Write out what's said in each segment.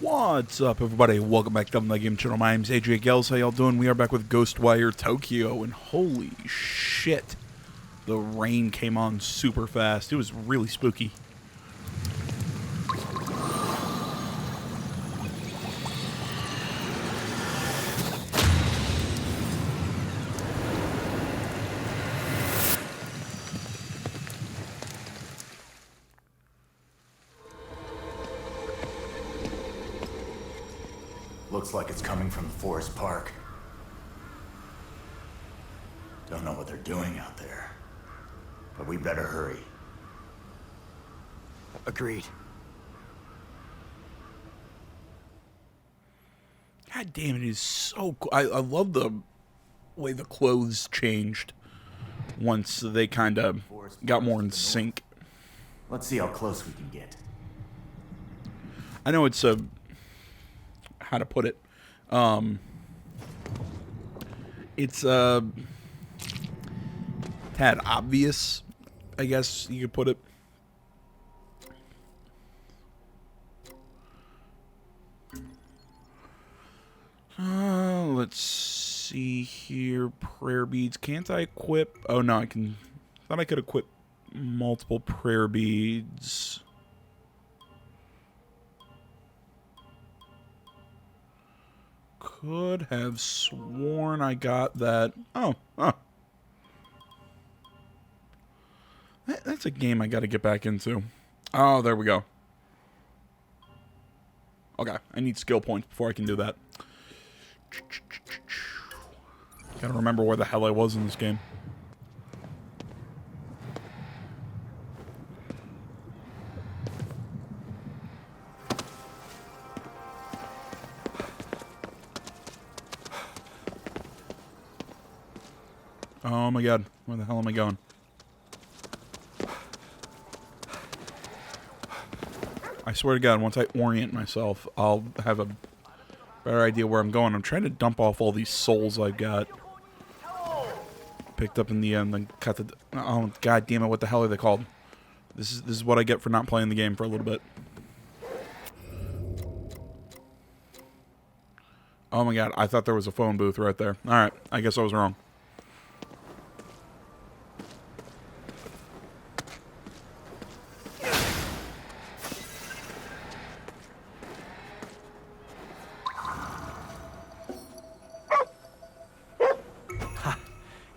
What's up, everybody? Welcome back to the Game Channel. My name's AJ Gels. How y'all doing? We are back with Ghostwire Tokyo, and holy shit, the rain came on super fast. It was really spooky. Looks like it's coming from the Forest Park. Don't know what they're doing out there, but we better hurry. Agreed. God damn, it is so cool. I love the way the clothes changed once they kind of got more in sync. Let's see how close we can get. I know it's a... how to put it. It's tad obvious, I guess you could put it. Let's see here. Prayer beads. Can't I equip? Oh no, I can. Thought I could equip multiple prayer beads. Could have sworn I got that. Oh, that's a game I got to get back into. Oh, there we go. Okay, I need skill points before I can do that. Gotta remember where the hell I was in this game. Oh my god, where the hell am I going? I swear to god, once I orient myself, I'll have a better idea where I'm going. I'm trying to dump off all these souls I've got picked up in the end, then cut the... oh god damn it, what the hell are they called? This is what I get for not playing the game for a little bit. Oh my god, I thought there was a phone booth right there. Alright, I guess I was wrong.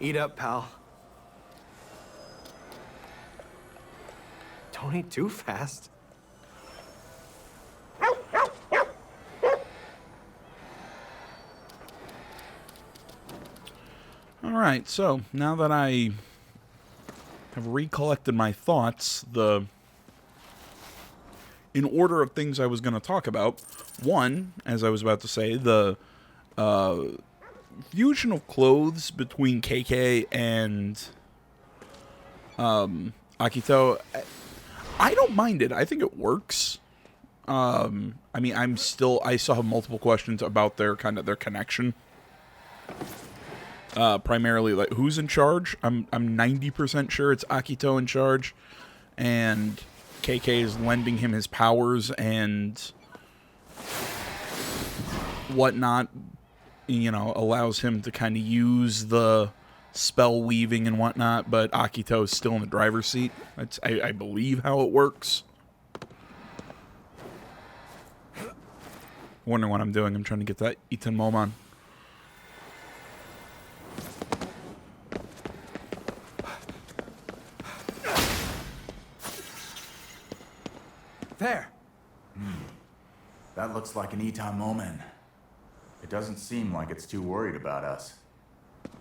Eat up, pal. Don't eat too fast. Alright, so now that I have recollected my thoughts, in order of things I was going to talk about, one, as I was about to say, the fusion of clothes between KK and Akito, I don't mind it. I think it works. I mean, I still have multiple questions about their connection. Primarily, like, who's in charge? I'm 90% sure it's Akito in charge, and KK is lending him his powers and whatnot. You know, allows him to kind of use the spell weaving and whatnot, but Akito is still in the driver's seat. That's, I believe, how it works. Wondering what I'm doing. I'm trying to get that Itan Momon. There. That looks like an Eton moment. It doesn't seem like it's too worried about us.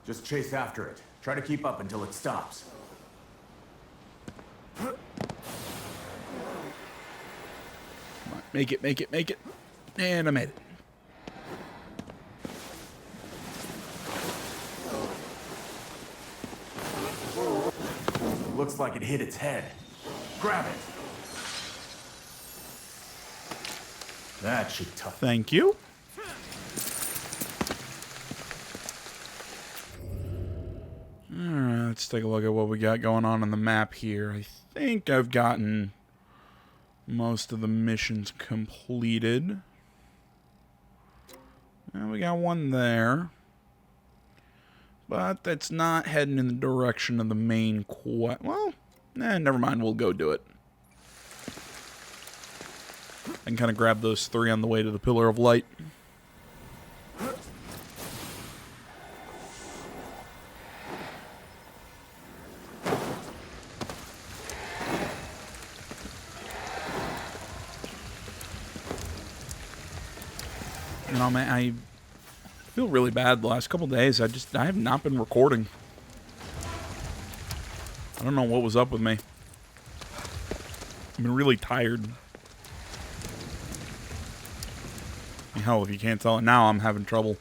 Just chase after it. Try to keep up until it stops. Come on, make it, make it, make it. And I made it. Looks like it hit its head. Grab it. That should tough. Thank you. Alright, let's take a look at what we got going on the map here. I think I've gotten most of the missions completed. And we got one there. But that's not heading in the direction of the main quest. Well, never mind. We'll go do it. I can kind of grab those 3 on the way to the Pillar of Light. You know, man, I feel really bad the last couple days. I have not been recording. I don't know what was up with me. I've been really tired. Hell, if you can't tell it now, I'm having trouble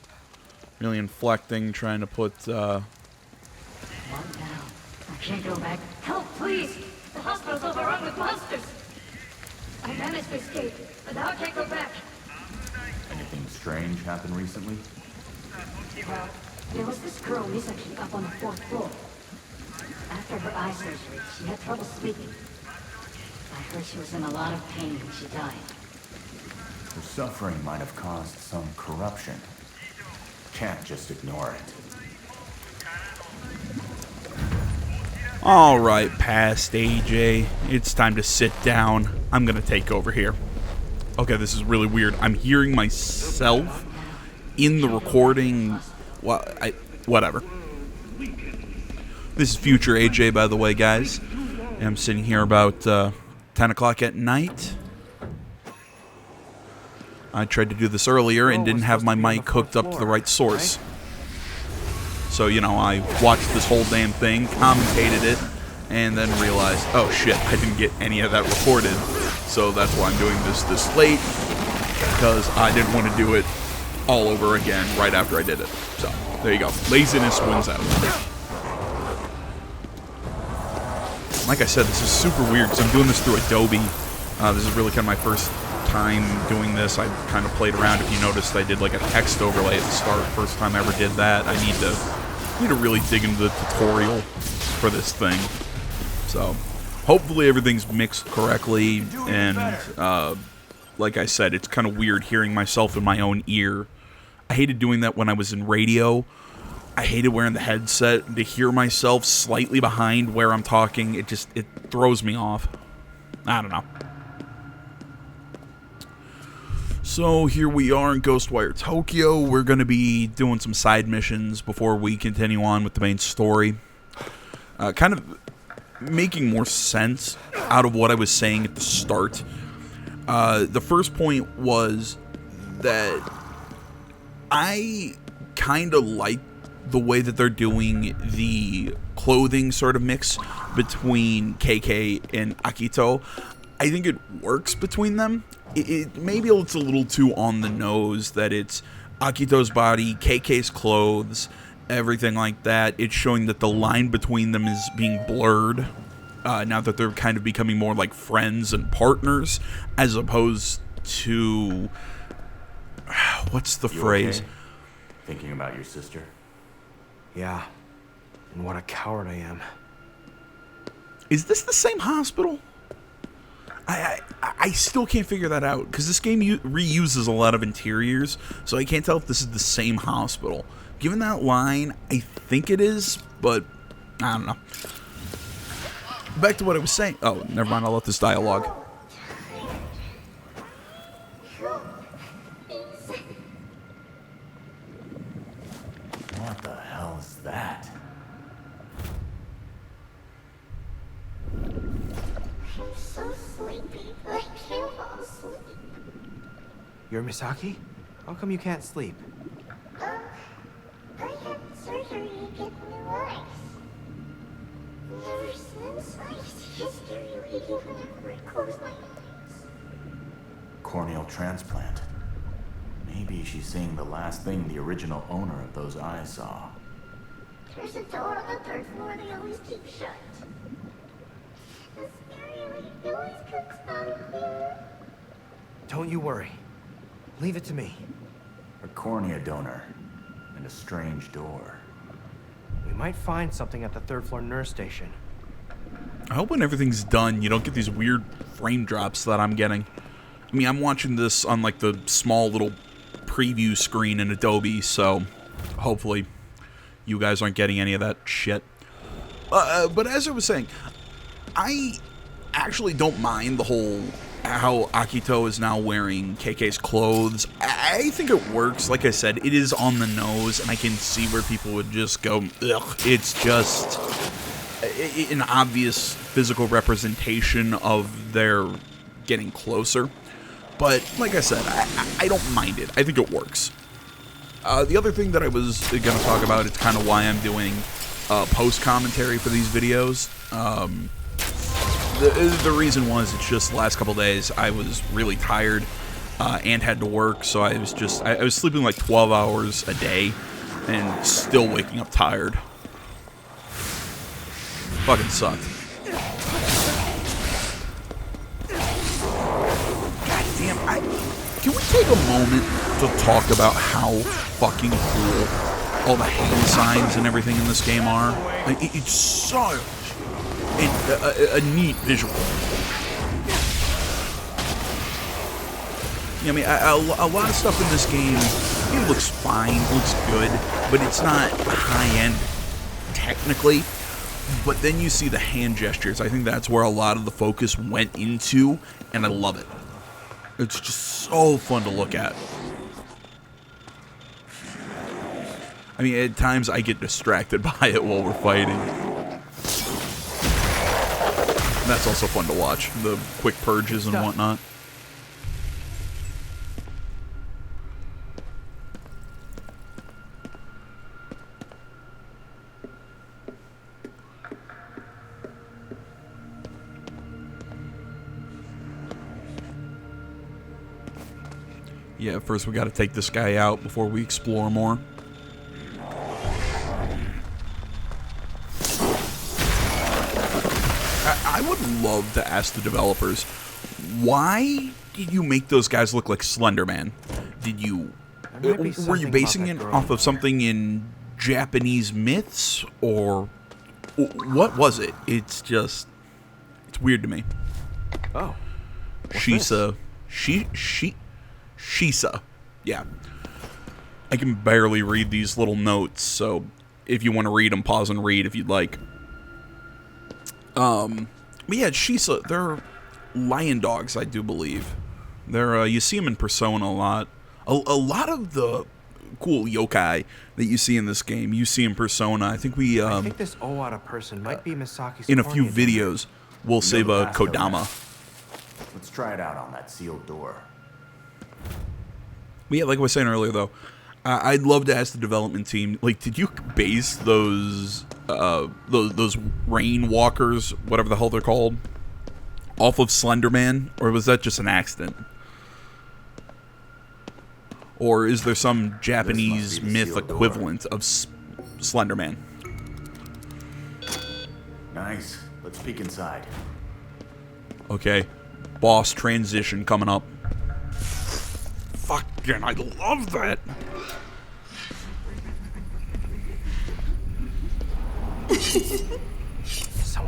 really inflecting, trying to put, What now? I can't go back. Help, please! The hospital's overrun with monsters! I managed to escape, but now I can't go back. Anything strange happen recently? Well, there was this girl recently up on the 4th floor. After her eye surgery, she had trouble sleeping. I heard she was in a lot of pain when she died. Her suffering might have caused some corruption. Can't just ignore it. Alright, past AJ. It's time to sit down. I'm gonna take over here. Okay, this is really weird. I'm hearing myself in the recording. Well, whatever. This is future AJ, by the way, guys. I'm sitting here about 10 o'clock at night. I tried to do this earlier and didn't have my mic hooked up to the right source. So, you know, I watched this whole damn thing, commentated it, and then realized, oh shit, I didn't get any of that recorded. So that's why I'm doing this late, because I didn't want to do it all over again right after I did it. So, there you go. Laziness wins out. Like I said, this is super weird, because I'm doing this through Adobe. This is really kind of my first time doing this. I kind of played around. If you noticed, I did like a text overlay at the start. First time I ever did that. I need to really dig into the tutorial for this thing. So hopefully everything's mixed correctly. And like I said, it's kind of weird hearing myself in my own ear. I hated doing that when I was in radio. I hated wearing the headset to hear myself slightly behind where I'm talking. It throws me off. I don't know. So here we are in Ghostwire Tokyo. We're going to be doing some side missions before we continue on with the main story. Kind of making more sense out of what I was saying at the start. The first point was that I kind of like the way that they're doing the clothing sort of mix between KK and Akito. I think it works between them. Maybe it's a little too on the nose that it's Akito's body, KK's clothes, everything like that. It's showing that the line between them is being blurred now that they're kind of becoming more like friends and partners, as opposed to what's the phrase? Okay? Thinking about your sister? Yeah. And what a coward I am. Is this the same hospital? I still can't figure that out, because this game reuses a lot of interiors, so I can't tell if this is the same hospital. Given that line, I think it is, but I don't know. Back to what I was saying. Oh, never mind, I'll let this dialogue. What the hell is that? I'm so sleepy. I can't fall asleep. You're Misaki? How come you can't sleep? I had surgery to get new eyes. Ever since, I just deteriorated whenever I close my eyes. Corneal transplant. Maybe she's seeing the last thing the original owner of those eyes saw. There's a door on the 3rd floor they always keep shut. The scary lady always comes out of here. Don't you worry. Leave it to me. A cornea donor. And a strange door. We might find something at the 3rd floor nurse station. I hope when everything's done, you don't get these weird frame drops that I'm getting. I mean, I'm watching this on like the small little preview screen in Adobe, so hopefully you guys aren't getting any of that shit. But as I was saying, I actually don't mind the whole how Akito is now wearing KK's clothes. I think it works. Like I said, it is on the nose, and I can see where people would just go, ugh. It's just an obvious physical representation of their getting closer. But like I said, I don't mind it. I think it works. The other thing that I was going to talk about, it's kind of why I'm doing post-commentary for these videos. The reason was, it's just the last couple days I was really tired and had to work, so I was sleeping like 12 hours a day and still waking up tired. Fucking sucked. God damn, can we take a moment to talk about how fucking cool all the hand signs and everything in this game are? Like, it's such a neat visual. I mean, a lot of stuff in this game, it looks fine, looks good, but it's not high-end technically. But then you see the hand gestures. I think that's where a lot of the focus went into, and I love it. It's just so fun to look at. I mean, at times I get distracted by it while we're fighting. And that's also fun to watch, the quick purges and whatnot. Yeah, first we gotta take this guy out before we explore more. I would love to ask the developers, why did you make those guys look like Slender Man? Did you... Were you basing it off of something in Japanese myths? Or... what was it? It's just... it's weird to me. Oh. Shisa. Shisa. Yeah. I can barely read these little notes, so if you want to read them, pause and read if you'd like. But yeah, Shisa, they're lion dogs, I do believe. They're, you see them in Persona a lot. A lot of the cool yokai that you see in this game, you see in Persona. I think we, I think this Owada person might be Misaki's in a few videos, we'll save a Kodama. Let's try it out on that sealed door. But yeah, like I was saying earlier, though, I'd love to ask the development team, like, did you base those rain walkers, whatever the hell they're called, off of Slender Man, or was that just an accident? Or is there some Japanese myth equivalent of Slender Man? Nice. Let's peek inside. Okay, boss transition coming up. Fucking, I love that.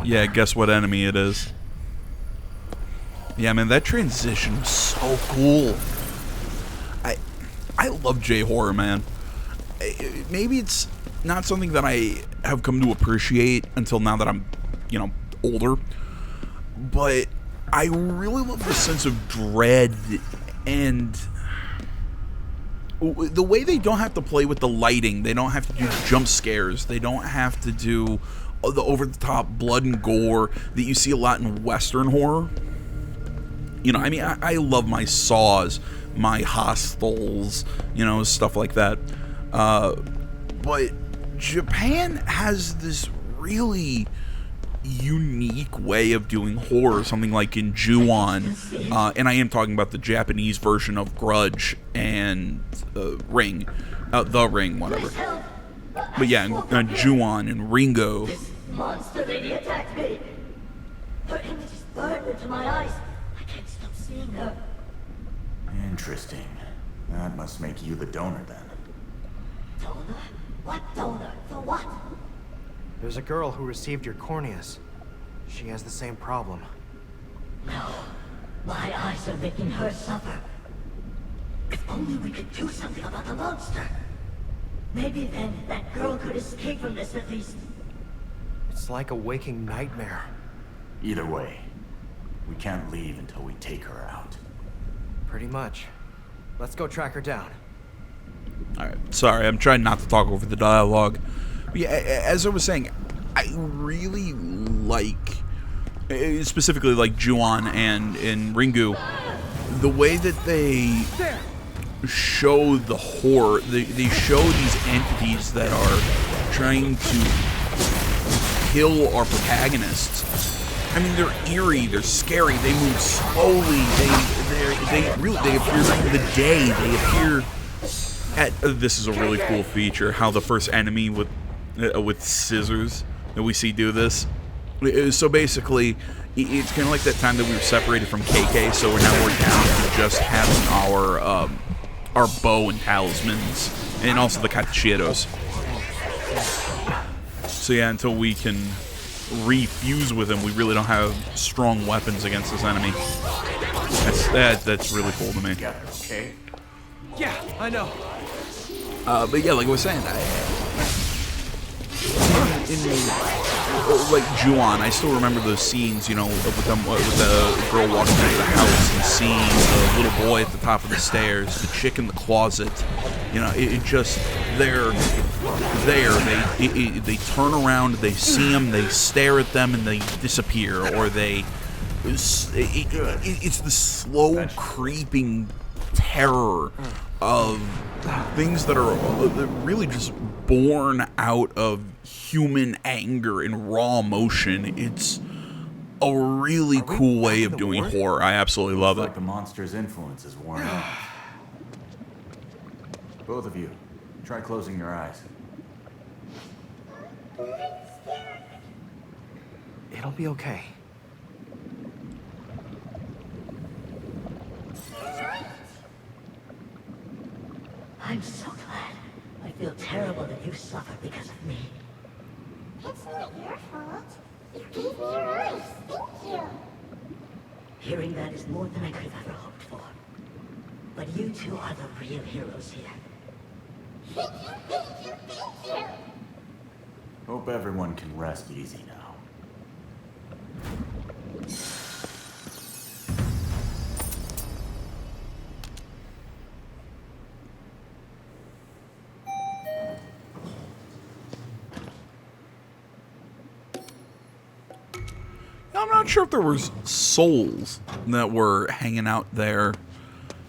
Yeah, guess what enemy it is. Yeah, man, that transition was so cool. I love J-horror, man. Maybe it's not something that I have come to appreciate until now that I'm, you know, older. But I really love the sense of dread and the way they don't have to play with the lighting. They don't have to do jump scares. They don't have to do the over-the-top blood and gore that you see a lot in Western horror. You know, I mean, I love my Saws, my Hostels, you know, stuff like that. But Japan has this really unique way of doing horror, something like in Ju-on, and I am talking about the Japanese version of Grudge and Ring, The Ring, whatever. But yeah, in Ju-on and Ringo. This monster lady attacked me. Her image is burned into my eyes. I can't stop seeing her. Interesting. That must make you the donor then. Donor? What donor? For what? There's a girl who received your corneas. She has the same problem. No. My eyes are making her suffer. If only we could do something about the monster. Maybe then that girl could escape from this at least. It's like a waking nightmare. Either way, we can't leave until we take her out. Pretty much. Let's go track her down. Alright, sorry, I'm trying not to talk over the dialogue. But yeah, as I was saying, I really like, specifically like Juon and Ringu, the way that they show the horror. They show these entities that are trying to kill our protagonists. I mean, they're eerie, they're scary, they move slowly, they appear during the day, they appear at, this is a really cool feature, how the first enemy with scissors that we see do this. So basically, it's kind of like that time that we were separated from KK, so we're down to just having our bow and talismans, and also the cacheros. So yeah, until we can refuse with him, we really don't have strong weapons against this enemy. That's really cool to me. Okay. Yeah, I know. But yeah, like I was saying, like Juon, I still remember those scenes, you know, with the girl walking into the house and seeing the little boy at the top of the stairs, the chick in the closet. You know, it just, they're there. They turn around, they see them, they stare at them, and they disappear, or they. It's the slow creeping terror of things that are really just born out of human anger and raw emotion. It's a really cool way of doing horror. I absolutely love it. Like the monster's influence is worn off. Both of you, try closing your eyes. It'll be okay. I'm so glad. I feel terrible that you suffered because of me. It's not your fault. You gave me your eyes. Thank you. Hearing that is more than I could have ever hoped for. But you two are the real heroes here. Thank you, thank you, thank you. Hope everyone can rest easy now. I'm not sure if there was souls that were hanging out there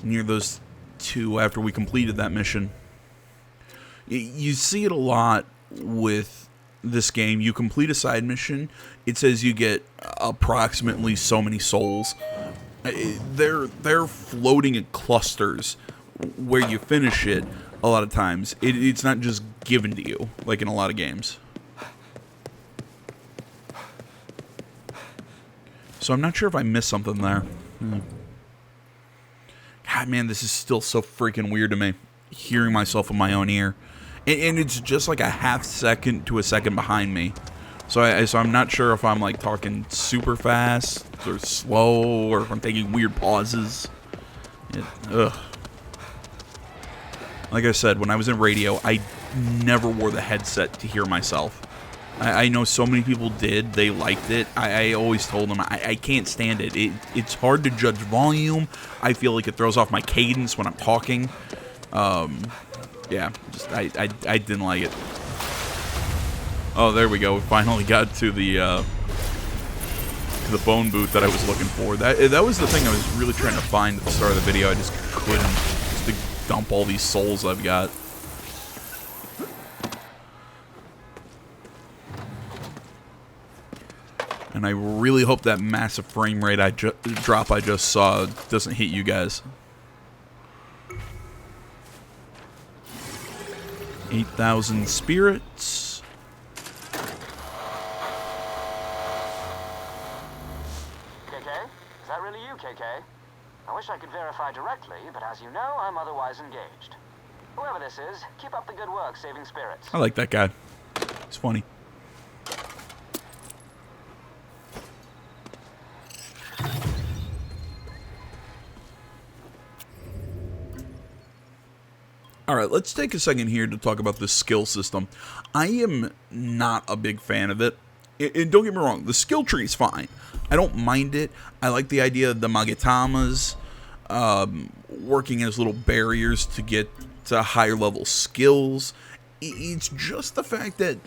near those two after we completed that mission. You see it a lot with this game. You complete a side mission, it says you get approximately so many souls. They're floating in clusters where you finish it a lot of times. It's not just given to you, like in a lot of games. So I'm not sure if I missed something there. God, man, this is still so freaking weird to me, hearing myself in my own ear. And it's just like a half second to a second behind me. So I'm not sure if I'm like talking super fast or slow, or if I'm taking weird pauses. Ugh. Like I said, when I was in radio, I never wore the headset to hear myself. I know so many people did. They liked it. I always told them I can't stand it. It's hard to judge volume. I feel like it throws off my cadence when I'm talking. Yeah, just I didn't like it. Oh, there we go. We finally got to the phone booth that I was looking for. That was the thing I was really trying to find at the start of the video. I just couldn't. Just to dump all these souls I've got. And I really hope that massive frame rate drop I just saw doesn't hit you guys. 8,000 spirits. KK? Is that really you, KK? I wish I could verify directly, but as you know, I'm otherwise engaged. Whoever this is, keep up the good work saving spirits. I like that guy. He's funny. All right, let's take a second here to talk about the skill system. I am not a big fan of it. And don't get me wrong, the skill tree is fine. I don't mind it. I like the idea of the Magatamas working as little barriers to get to higher level skills. It's just the fact that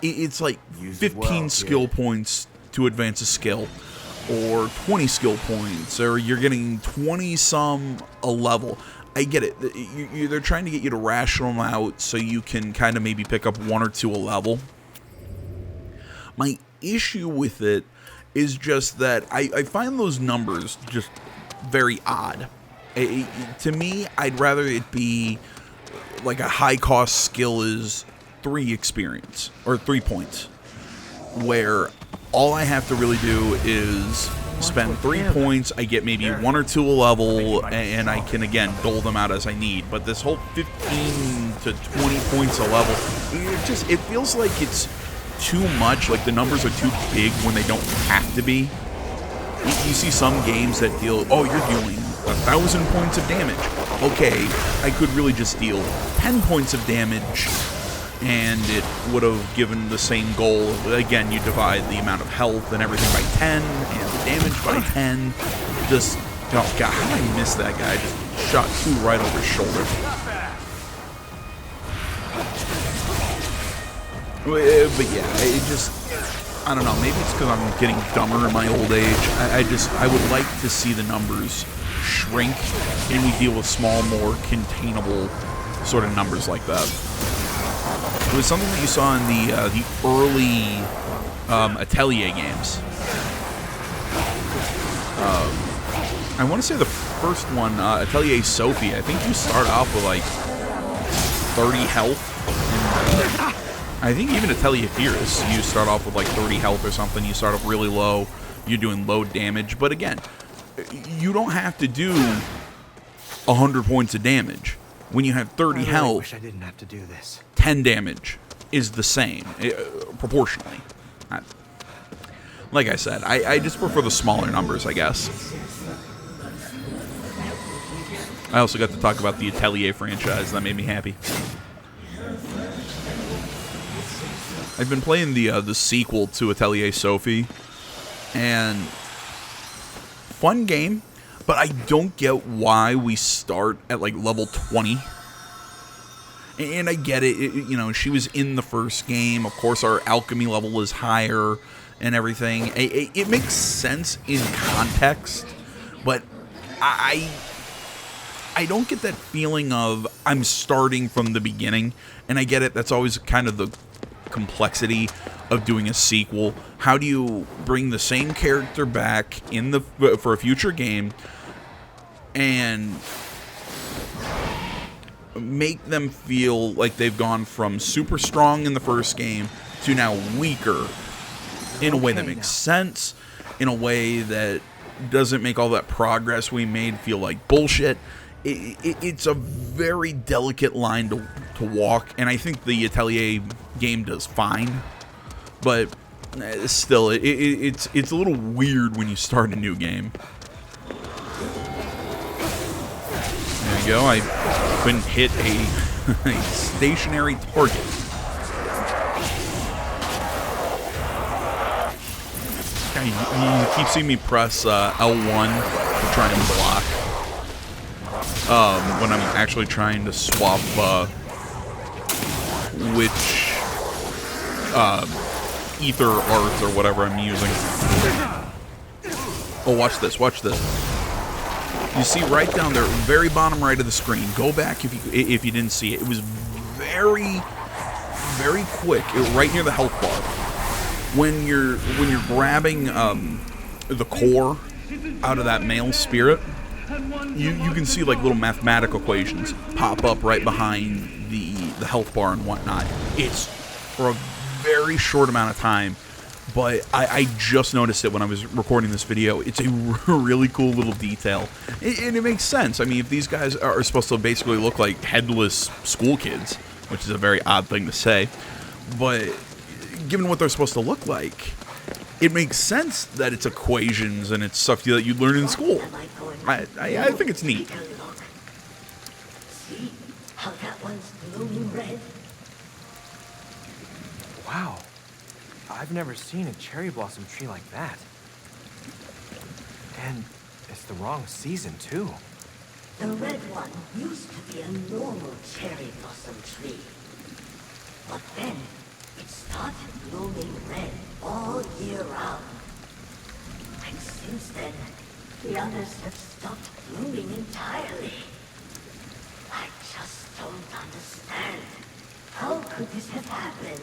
it's like 15 skill points to advance a skill, or 20 skill points, or you're getting 20 some a level. I get it. They're trying to get you to ration them out so you can kind of maybe pick up 1 or 2 a level. My issue with it is just that I find those numbers just very odd. To me, I'd rather it be like a high-cost skill is 3 experience, or 3 points, where all I have to really do is spend 3 points, I get maybe 1 or 2 a level, and I can, again, dole them out as I need. But this whole 15 to 20 points a level, it feels like it's too much, like the numbers are too big when they don't have to be. You see some games that deal, oh, you're dealing 1,000 points of damage. Okay, I could really just deal 10 points of damage, and it would have given the same goal. Again, you divide the amount of health and everything by 10, and the damage by 10. Just, oh god, how did I miss that guy? Just shot 2 right over his shoulder. But yeah, it just, I don't know, maybe it's because I'm getting dumber in my old age. I would like to see the numbers shrink, and we deal with small, more containable sort of numbers like that. It was something that you saw in the early Atelier games. I want to say the first one, Atelier Sophie, I think you start off with like 30 health. And, I think even Atelier Fierce, you start off with like 30 health or something. You start off really low. You're doing low damage. But again, you don't have to do 100 points of damage. When you have 30 health, wish I didn't have to do this. 10 damage is the same, proportionally. Like I said, I just prefer the smaller numbers, I guess. I also got to talk about the Atelier franchise. That made me happy. I've been playing the sequel to Atelier Sophie, and fun game, but I don't get why we start at like level 20. And I get it, you know, she was in the first game. Of course, our alchemy level is higher and everything. It makes sense in context, but I don't get that feeling of I'm starting from the beginning. And I get it, that's always kind of the complexity of doing a sequel. How do you bring the same character back in for a future game and make them feel like they've gone from super strong in the first game to now weaker in a way that makes sense, in a way that doesn't make all that progress we made feel like bullshit. It's a very delicate line to walk, and I think the Atelier game does fine, but still, it's a little weird when you start a new game. There you go. I couldn't hit a stationary target. You keep seeing me press L1 to try and block. When I'm actually trying to swap which ether art or whatever I'm using. Oh, watch this, watch this. You see right down there, very bottom right of the screen. Go back if you didn't see it. It was very, very quick. It was right near the health bar. When you're grabbing the core out of that male spirit, you can see like little mathematical equations pop up right behind the health bar and whatnot. It's for a very short amount of time, but I just noticed it when I was recording this video. It's a really cool little detail, and it makes sense. I mean, if these guys are supposed to basically look like headless school kids, which is a very odd thing to say, but given what they're supposed to look like, it makes sense that it's equations and it's stuff that you learn in school. I think it's neat. See? just glowing red? Wow. I've never seen a cherry blossom tree like that. And it's the wrong season, too. The red one used to be a normal cherry blossom tree. But then, it started glowing red all year round. And since then, the others have stopped blooming entirely. I just don't understand. How could this have happened?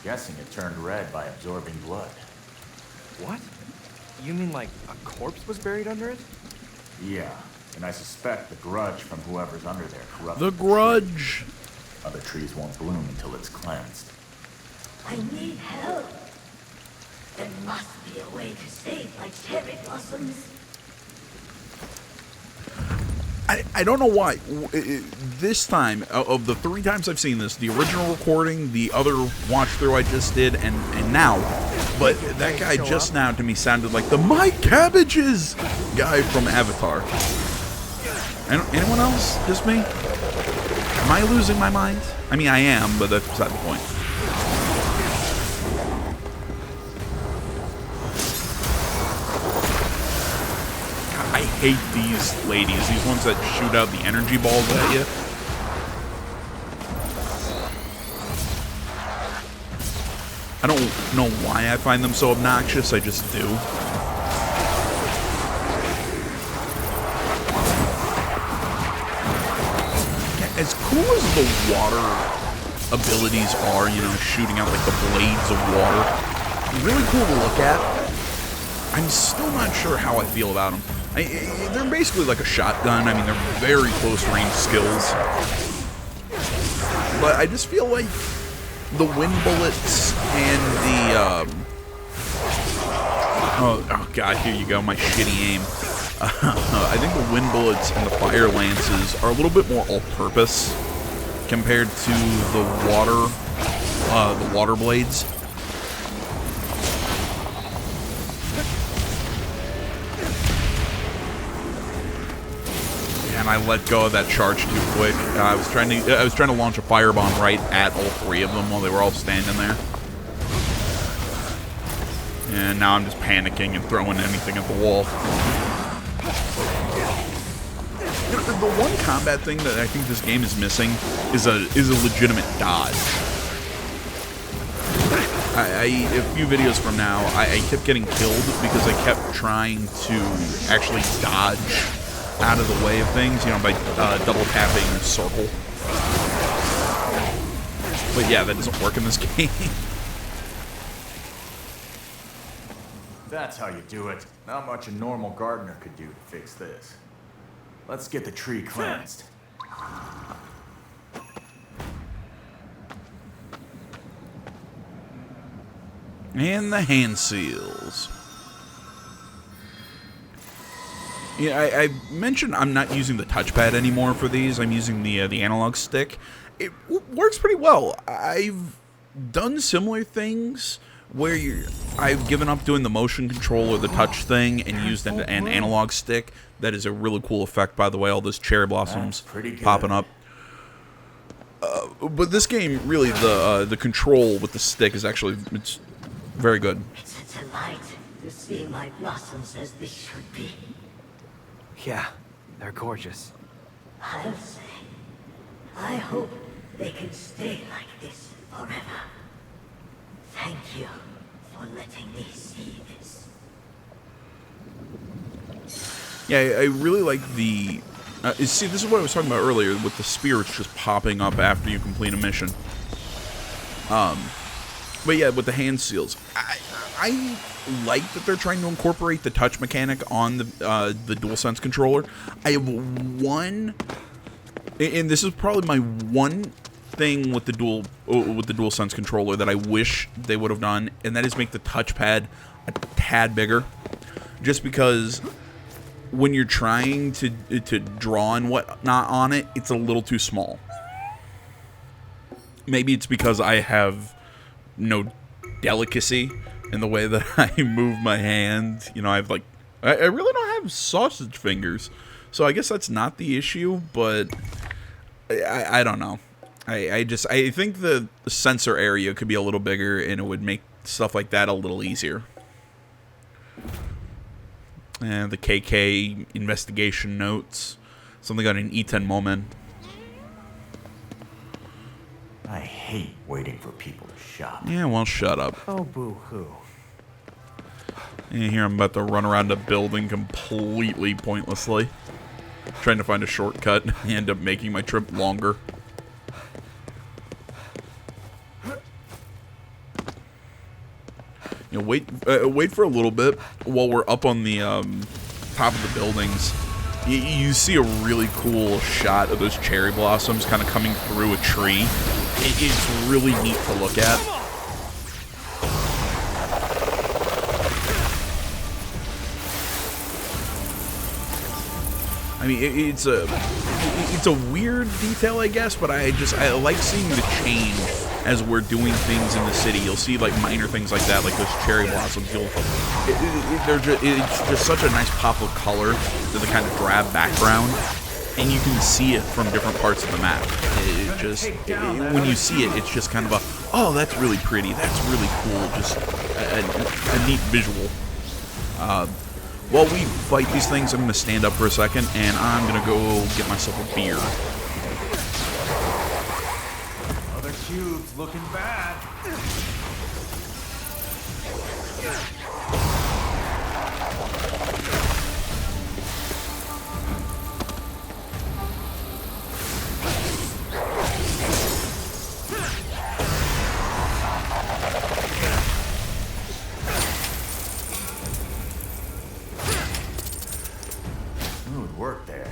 Guessing it turned red by absorbing blood. What? You mean like a corpse was buried under it? Yeah, and I suspect the grudge from whoever's under there corrupted The grudge. Other trees won't bloom until it's cleansed. I need help. There must be a way to save my cherry blossoms. I don't know why. This time, of the 3 times I've seen this, the original recording, the other watch through I just did, and now, but that guy just now to me sounded like the My Cabbages guy from Avatar. Anyone else? Just me? Am I losing my mind? I mean, I am, but that's beside the point. I hate these ladies, these ones that shoot out the energy balls at you. I don't know why I find them so obnoxious, I just do. As cool as the water abilities are, you know, shooting out like the blades of water, really cool to look at, I'm still not sure how I feel about them. They're basically like a shotgun. I mean, they're very close range skills. But I just feel like the wind bullets and the, oh god, here you go, my shitty aim. I think the wind bullets and the fire lances are a little bit more all-purpose compared to the water blades. And I let go of that charge too quick. I was trying to launch a firebomb right at all 3 of them while they were all standing there. And now I'm just panicking and throwing anything at the wall. The one combat thing that I think this game is missing is a legitimate dodge. A few videos from now, I kept getting killed because I kept trying to actually dodge out of the way of things, you know, by double tapping circle. But yeah, that doesn't work in this game. That's how you do it. Not much a normal gardener could do to fix this. Let's get the tree cleansed. And the hand seals. Yeah, I mentioned I'm not using the touchpad anymore for these. I'm using the analog stick. It works pretty well. I've done similar things where I've given up doing the motion control or the touch thing and used an analog stick. That is a really cool effect, by the way. All those cherry blossoms popping up. But this game, really, the control with the stick is actually it's very good. It's a delight to see my blossoms as they should be. Yeah, they're gorgeous. I'll say, I hope they can stay like this forever. Thank you for letting me see this. Yeah, I really like the... see, this is what I was talking about earlier, with the spirits just popping up after you complete a mission. But yeah, with the hand seals. I like that they're trying to incorporate the touch mechanic on the DualSense controller. I have one... And this is probably my one thing with the DualSense controller that I wish they would have done, and that is make the touchpad a tad bigger. Just because when you're trying to draw and whatnot on it, it's a little too small. Maybe it's because I have no delicacy in the way that I move my hand. You know, I really don't have sausage fingers. So I guess that's not the issue, but I don't know. I think the sensor area could be a little bigger, and it would make stuff like that a little easier. And the KK investigation notes. Something on an E10 moment. I hate waiting for people to shop. Yeah, well, shut up. Oh, boo-hoo. And here I'm about to run around a building completely pointlessly. Trying to find a shortcut. I end up making my trip longer. You know, wait for a little bit while we're up on the top of the buildings. You see a really cool shot of those cherry blossoms kind of coming through a tree. It's really neat to look at. I mean, it's a weird detail, I guess, but I like seeing the change as we're doing things in the city. You'll see like minor things like that, like those cherry blossoms. It's just such a nice pop of color to the kind of drab background, and you can see it from different parts of the map. When you see it, it's just kind of a, oh, that's really pretty. That's really cool. Just a neat visual. While we fight these things, I'm going to stand up for a second, and I'm going to go get myself a beer. Other cubes looking bad. Smooth work there.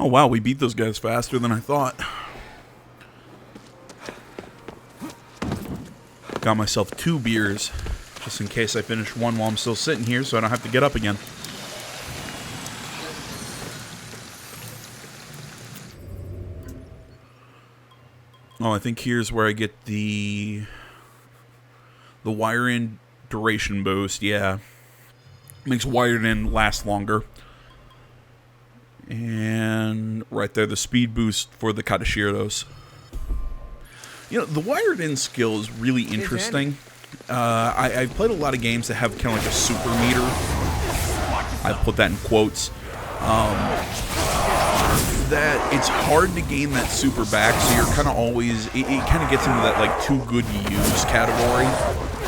Oh wow, we beat those guys faster than I thought. Got myself 2 beers, just in case I finish one while I'm still sitting here, so I don't have to get up again. Oh, I think here's where I get the wire in duration boost. Yeah, makes wired in last longer. And right there, the speed boost for the Kadashiros. You know, the wired-in skill is really interesting. I've played a lot of games that have kind of like a super meter. I put that in quotes. That it's hard to gain that super back, so you're kind of always... It kind of gets into that, like, too good to use category.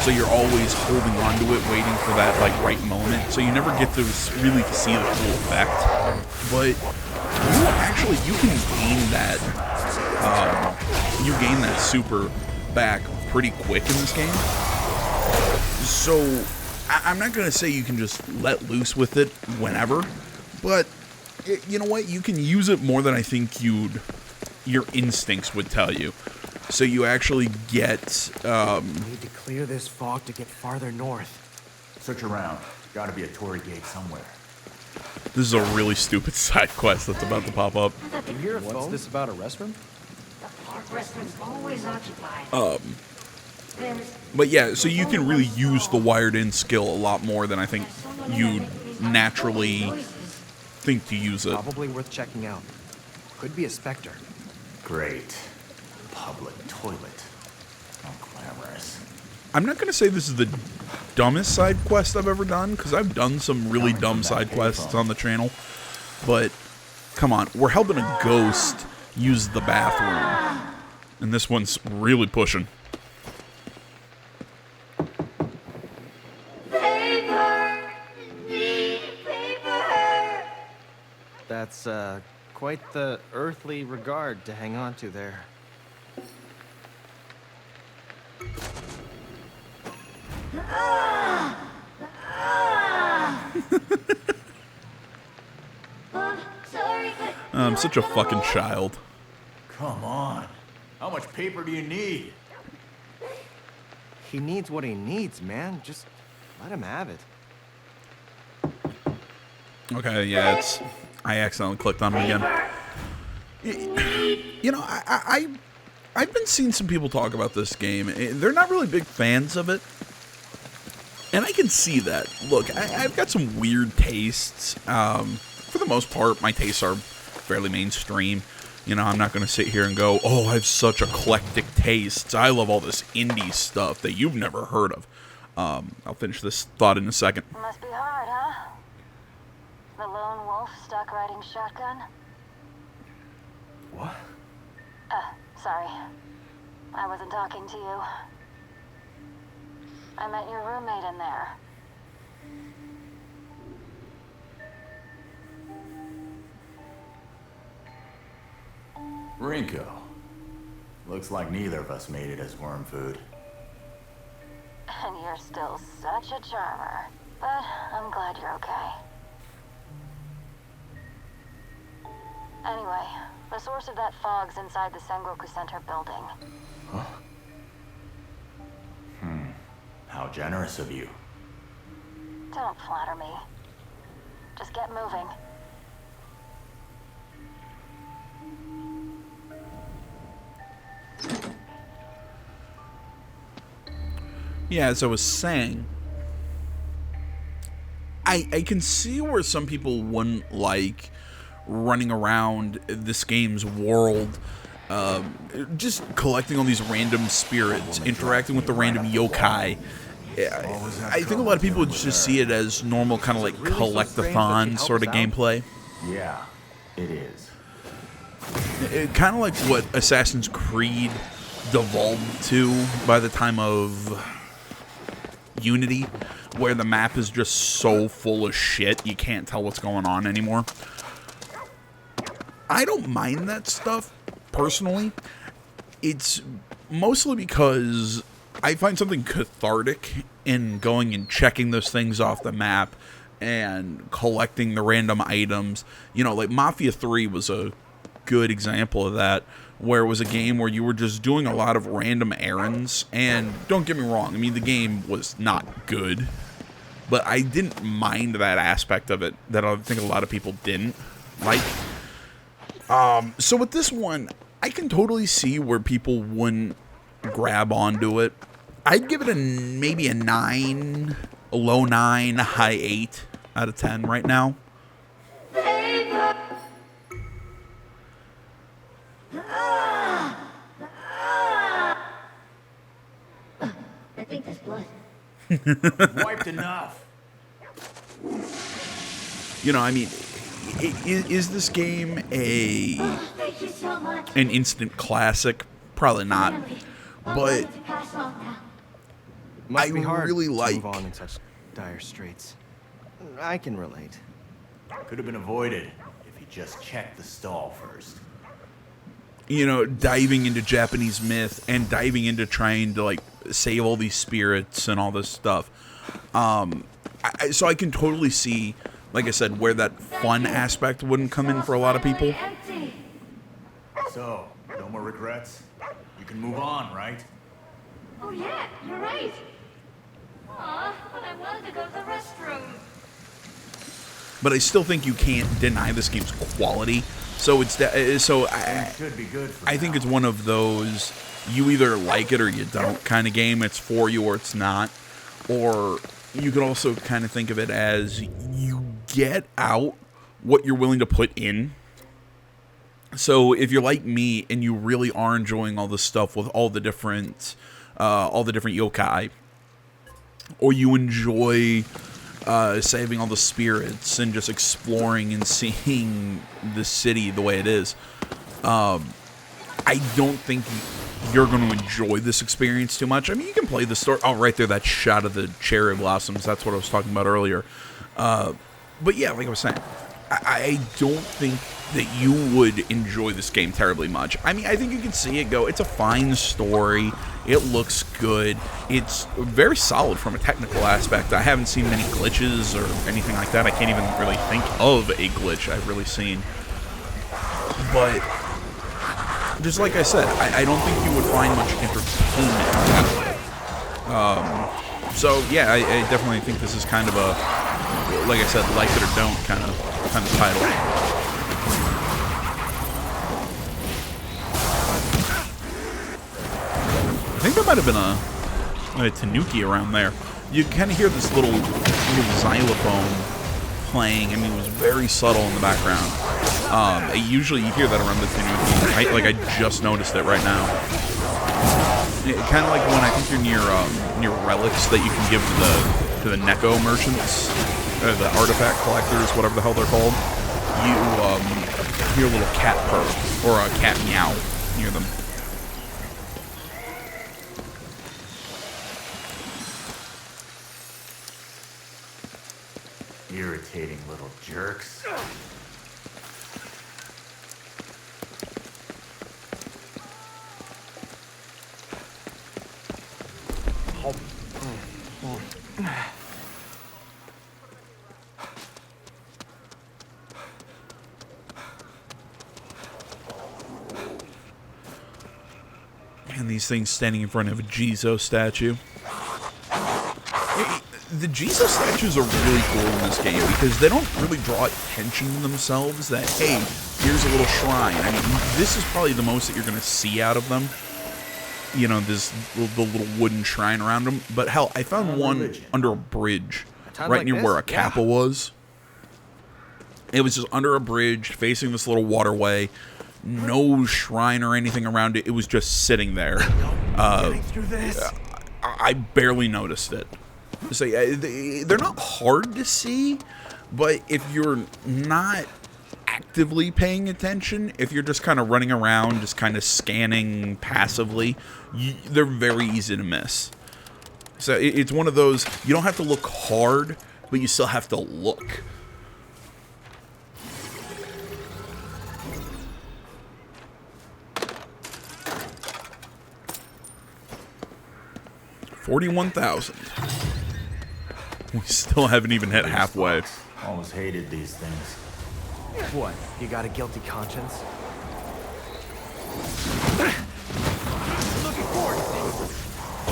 So you're always holding on to it, waiting for that, like, right moment. So you never get to really see the full effect. But you can gain that, super back pretty quick in this game. So I'm not going to say you can just let loose with it whenever, but you know what? You can use it more than I think your instincts would tell you. So you actually get... Need to clear this fog to get farther north. Search around. Gotta be a torii gate somewhere. This is a really stupid side quest that's about to pop up. You hear a phone? What's this about a restroom? The park restaurant's always occupied. But yeah, so you can really use the wired-in skill a lot more than I think you'd naturally think to use it. Probably worth checking out. Could be a specter. Great. Public toilet. How glamorous. I'm not going to say this is the dumbest side quest I've ever done, because I've done some really dumb side quests on the channel. But, come on, we're helping a ghost use the bathroom. And this one's really pushing. Paper! Need paper! That's, quite the earthly regard to hang on to there. Sorry, but... I'm such a fucking child. Come on. How much paper do you need? He needs what he needs, man. Just let him have it. Okay, yeah, it's... I accidentally clicked on him again. You know, I've been seeing some people talk about this game. They're not really big fans of it. And I can see that. Look, I've got some weird tastes. For the most part, my tastes are fairly mainstream. You know, I'm not going to sit here and go, oh, I have such eclectic tastes. I love all this indie stuff that you've never heard of. I'll finish this thought in a second. Must be hard, huh? The lone wolf stuck riding shotgun? What? Sorry. I wasn't talking to you. I met your roommate in there. Rinko. Looks like neither of us made it as worm food. And you're still such a charmer. But I'm glad you're okay. Anyway, the source of that fog's inside the Sengoku Center building. Huh? How generous of you. Don't flatter me. Just get moving. Yeah, as I was saying, I can see where some people wouldn't like running around this game's world, just collecting all these random spirits, interacting with the random yokai. I think a lot of people would just see it as normal kind of like collect-a-thon sort of gameplay. Yeah, it is. Kind of like what Assassin's Creed devolved to by the time of Unity, where the map is just so full of shit you can't tell what's going on anymore. I don't mind that stuff, personally. It's mostly because I find something cathartic in going and checking those things off the map and collecting the random items. You know, like Mafia 3 was a good example of that, where it was a game where you were just doing a lot of random errands. And don't get me wrong, I mean, the game was not good, but I didn't mind that aspect of it that I think a lot of people didn't like. So with this one, I can totally see where people wouldn't grab onto it. I'd give it maybe a 9, a low 9, a high 8 out of 10 right now. I think that's blood. Wiped enough. You know, I mean, is this game Thank you so much. an instant classic? Probably not. I'm But going to pass on now. Must be hard really to like- move on in such dire straits. I can relate. Could have been avoided if he just checked the stall first. you know, diving into Japanese myth and diving into trying to, like, save all these spirits and all this stuff. So I can totally see, like I said, where that fun aspect wouldn't come in for a lot of people. Empty. So, no more regrets? You can move on, right? Oh yeah, you're right. Aw, but I wanted to go to the restroom. But I still think you can't deny this game's quality. So it's It should be good for I think now. it's one of those you either like it or you don't kind of game. It's for you or it's not. Or you could also kind of think of it as you get out what you're willing to put in. So if you're like me and you really are enjoying all this stuff with all the different yokai, or you enjoy saving all the spirits and just exploring and seeing the city the way it is, I don't think you're going to enjoy this experience too much. I mean, you can play the story. Oh, right there, that shot of the cherry blossoms. That's what I was talking about earlier. But yeah, like I was saying, I don't think that you would enjoy this game terribly much. I mean, I think you can see it go. It's a fine story. It looks good. It's very solid from a technical aspect. I haven't seen many glitches or anything like that. I can't even really think of a glitch I've really seen. But just like I said, I don't think you would find much entertainment that way. So yeah, I definitely think this is kind of a, like I said, like it or don't kind of title. I think there might have been a tanuki around there. You kind of hear this little xylophone playing. I mean, it was very subtle in the background. Usually you hear that around the tanuki. I just noticed it right now. Kind of like when I think you're near relics that you can give to the Neko merchants, the artifact collectors, whatever the hell they're called. You hear a little cat purr or a cat meow near them. Irritating little jerks. And these things standing in front of a Jizo statue. The Jizo statues are really cool in this game because they don't really draw attention to themselves that, hey, here's a little shrine. I mean, this is probably the most that you're going to see out of them. You know, the little wooden shrine around them. But hell, I found one under a bridge right near where a kappa was. It was just under a bridge facing this little waterway. No shrine or anything around it. It was just sitting there. I barely noticed it. So they're not hard to see, but if you're not actively paying attention, if you're just kind of running around, just kind of scanning passively, they're very easy to miss. So it's one of those, you don't have to look hard, but you still have to look. $41,000. We still haven't even hit halfway. Almost hated these things. What? You got a guilty conscience? Looking forward to things.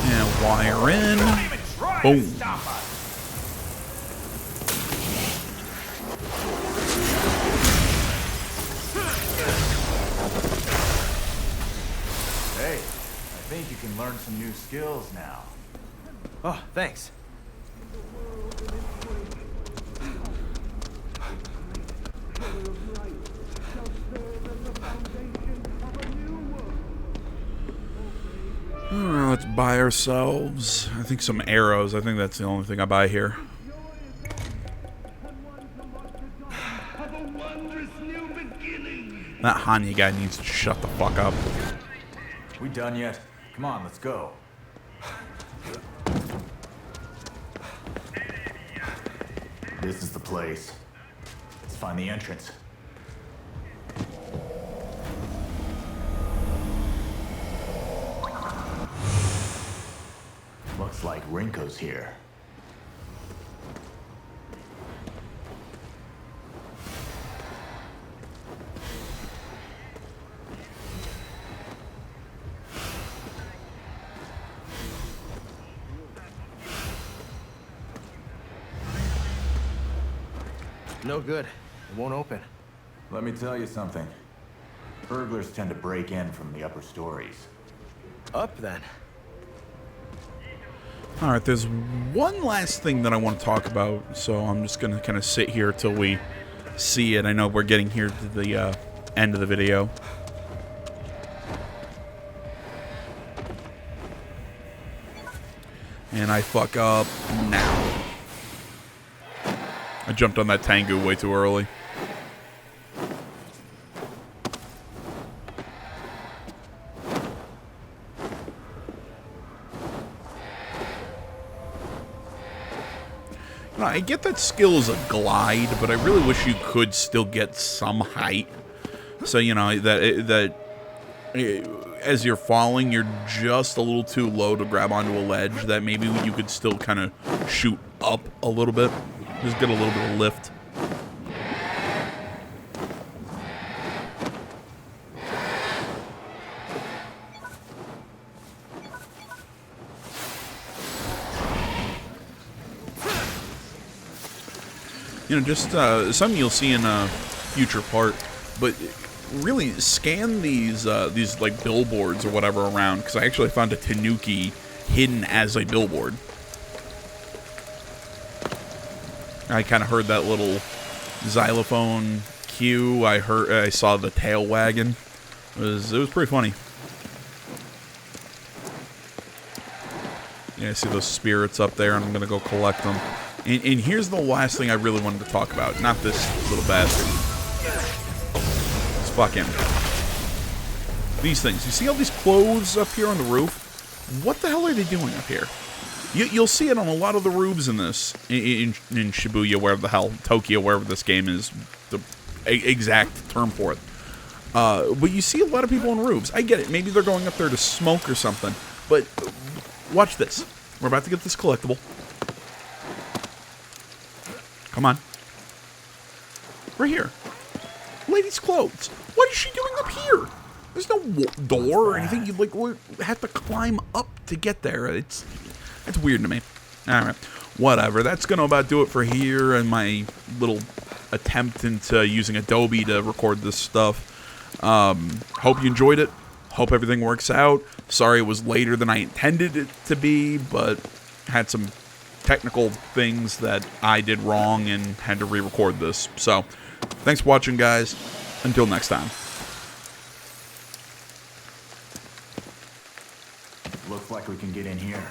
And wire in. Boom. Hey, I think you can learn some new skills now. Oh, thanks. Alright, let's buy ourselves, I think, some arrows. I think that's the only thing I buy here. That Hanya guy needs to shut the fuck up. We done yet? Come on, let's go. This is the place. Let's find the entrance. Looks like Rinko's here. No good. It won't open. Let me tell you something. Burglars tend to break in from the upper stories. Up then. Alright, there's one last thing that I want to talk about, so I'm just going to kind of sit here till we see it. I know we're getting here to the end of the video. And I fuck up now. I jumped on that Tengu way too early. You know, I get that skill is a glide, but I really wish you could still get some height. So, you know, that as you're falling, you're just a little too low to grab onto a ledge, that maybe you could still kind of shoot up a little bit. Just get a little bit of lift. You know, just something you'll see in a future part. But really, scan these like billboards or whatever around, because I actually found a tanuki hidden as a billboard. I kind of heard that little xylophone cue. I saw the tail wagging. It was pretty funny. Yeah, I see those spirits up there, and I'm gonna go collect them. And here's the last thing I really wanted to talk about. Not this little bastard. Let's fuck him. These things. You see all these clothes up here on the roof? What the hell are they doing up here? You'll see it on a lot of the roofs in this, in Shibuya, wherever the hell, Tokyo, wherever this game is, the exact term for it. But you see a lot of people on roofs. I get it. Maybe they're going up there to smoke or something. But watch this. We're about to get this collectible. Come on. Right here. Lady's clothes. What is she doing up here? There's no door or anything. You like have to climb up to get there. That's weird to me. Alright. Whatever. That's going to about do it for here and my little attempt into using Adobe to record this stuff. Hope you enjoyed it. Hope everything works out. Sorry it was later than I intended it to be, but had some technical things that I did wrong and had to re-record this. So, thanks for watching, guys. Until next time. Looks like we can get in here.